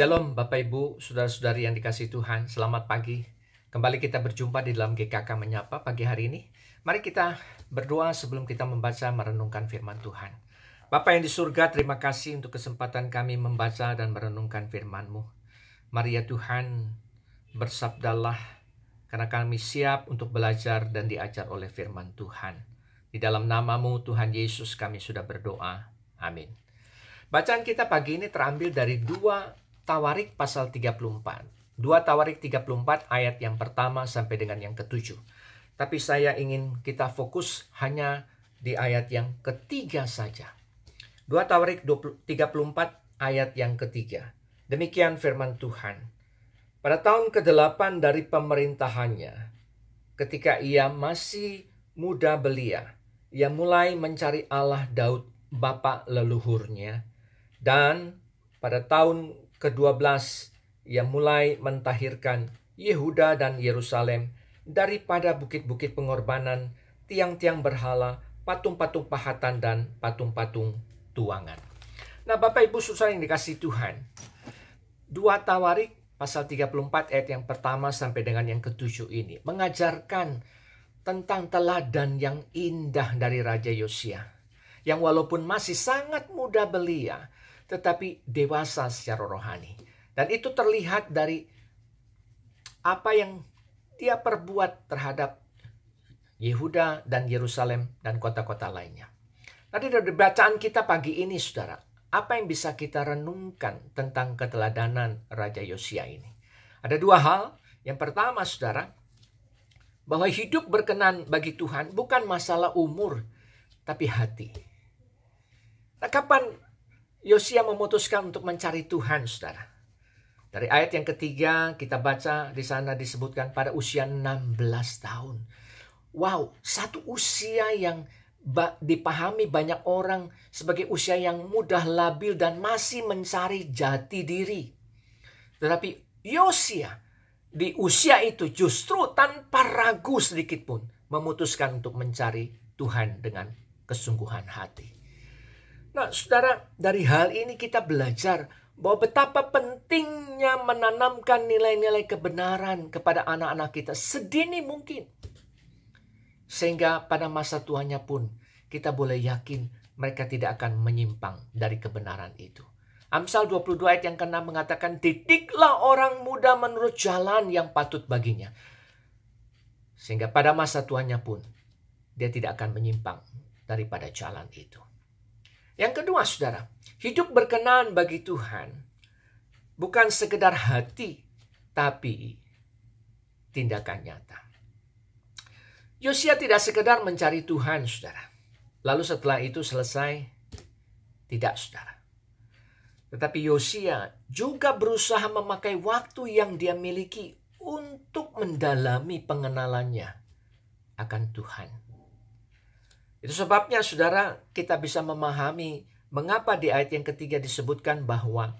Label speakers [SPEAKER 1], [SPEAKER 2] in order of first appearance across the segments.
[SPEAKER 1] Shalom Bapak Ibu, Saudara-saudari yang dikasihi Tuhan, selamat pagi. Kembali kita berjumpa di dalam GKK Menyapa pagi hari ini. Mari kita berdoa sebelum kita membaca merenungkan firman Tuhan. Bapa yang di surga, terima kasih untuk kesempatan kami membaca dan merenungkan firman-Mu. Mari ya Tuhan, bersabdalah, karena kami siap untuk belajar dan diajar oleh firman Tuhan. Di dalam nama-Mu Tuhan Yesus kami sudah berdoa. Amin. Bacaan kita pagi ini terambil dari 2 Tawarik pasal 34. 2 Tawarik 34 ayat yang pertama sampai dengan yang ke-7. Tapi saya ingin kita fokus hanya di ayat yang ketiga saja. 2 Tawarik 34 ayat yang ketiga. Demikian firman Tuhan. Pada tahun ke-8 dari pemerintahannya, ketika ia masih muda belia, ia mulai mencari Allah Daud, bapa leluhurnya. Dan pada tahun ke-12 ia mulai mentahirkan Yehuda dan Yerusalem daripada bukit-bukit pengorbanan, tiang-tiang berhala, patung-patung pahatan dan patung-patung tuangan. Nah Bapak Ibu Saudara yang dikasihi Tuhan, 2 Tawarik pasal 34 ayat yang pertama sampai dengan yang ke-7 ini mengajarkan tentang teladan yang indah dari Raja Yosia, yang walaupun masih sangat muda belia, tetapi dewasa secara rohani. Dan itu terlihat dari apa yang dia perbuat terhadap Yehuda dan Yerusalem dan kota-kota lainnya. Tadi dari bacaan kita pagi ini, saudara, apa yang bisa kita renungkan tentang keteladanan Raja Yosia ini? Ada 2 hal. Yang pertama, saudara, bahwa hidup berkenan bagi Tuhan bukan masalah umur, tapi hati. Nah, kapan Yosia memutuskan untuk mencari Tuhan, saudara? Dari ayat yang ketiga kita baca di sana disebutkan pada usia 16 tahun. Wow, satu usia yang dipahami banyak orang sebagai usia yang mudah labil dan masih mencari jati diri. Tetapi Yosia di usia itu justru tanpa ragu sedikit pun memutuskan untuk mencari Tuhan dengan kesungguhan hati. Nah, saudara, dari hal ini kita belajar bahwa betapa pentingnya menanamkan nilai-nilai kebenaran kepada anak-anak kita sedini mungkin. Sehingga pada masa tuanya pun kita boleh yakin mereka tidak akan menyimpang dari kebenaran itu. Amsal 22 ayat yang ke-6 mengatakan, didiklah orang muda menurut jalan yang patut baginya. Sehingga pada masa tuanya pun dia tidak akan menyimpang daripada jalan itu. Yang kedua, saudara, hidup berkenan bagi Tuhan bukan sekedar hati, tapi tindakan nyata. Yosia tidak sekedar mencari Tuhan, saudara. Lalu setelah itu selesai, tidak, saudara. Tetapi Yosia juga berusaha memakai waktu yang dia miliki untuk mendalami pengenalannya akan Tuhan. Itu sebabnya, saudara, kita bisa memahami mengapa di ayat yang ketiga disebutkan bahwa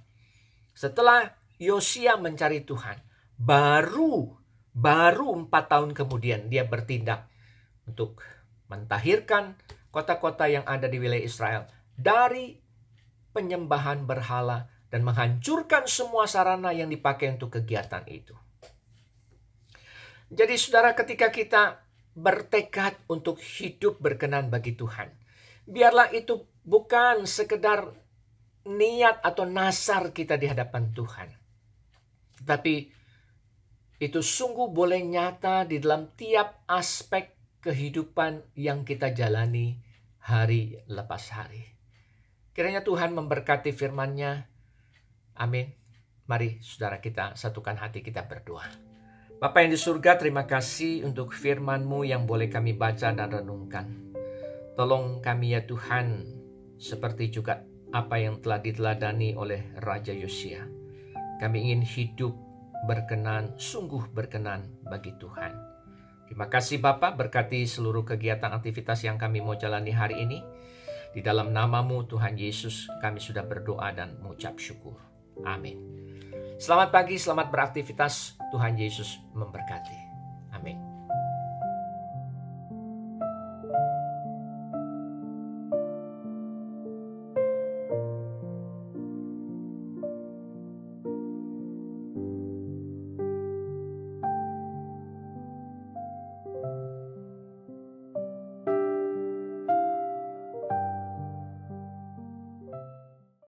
[SPEAKER 1] setelah Yosia mencari Tuhan, baru 4 tahun kemudian dia bertindak untuk mentahirkan kota-kota yang ada di wilayah Israel dari penyembahan berhala dan menghancurkan semua sarana yang dipakai untuk kegiatan itu. Jadi, saudara, ketika kita bertekad untuk hidup berkenan bagi Tuhan, biarlah itu bukan sekedar niat atau nasar kita di hadapan Tuhan, tapi itu sungguh boleh nyata di dalam tiap aspek kehidupan yang kita jalani hari lepas hari. Kiranya Tuhan memberkati firman-Nya. Amin. Mari saudara kita satukan hati kita berdoa. Bapa yang di surga, terima kasih untuk firman-Mu yang boleh kami baca dan renungkan. Tolong kami ya Tuhan, seperti juga apa yang telah diteladani oleh Raja Yosia. Kami ingin hidup berkenan, sungguh berkenan bagi Tuhan. Terima kasih Bapa, berkati seluruh kegiatan aktivitas yang kami mau jalani hari ini. Di dalam nama-Mu Tuhan Yesus kami sudah berdoa dan mengucap syukur. Amin. Selamat pagi, selamat beraktivitas. Tuhan Yesus memberkati.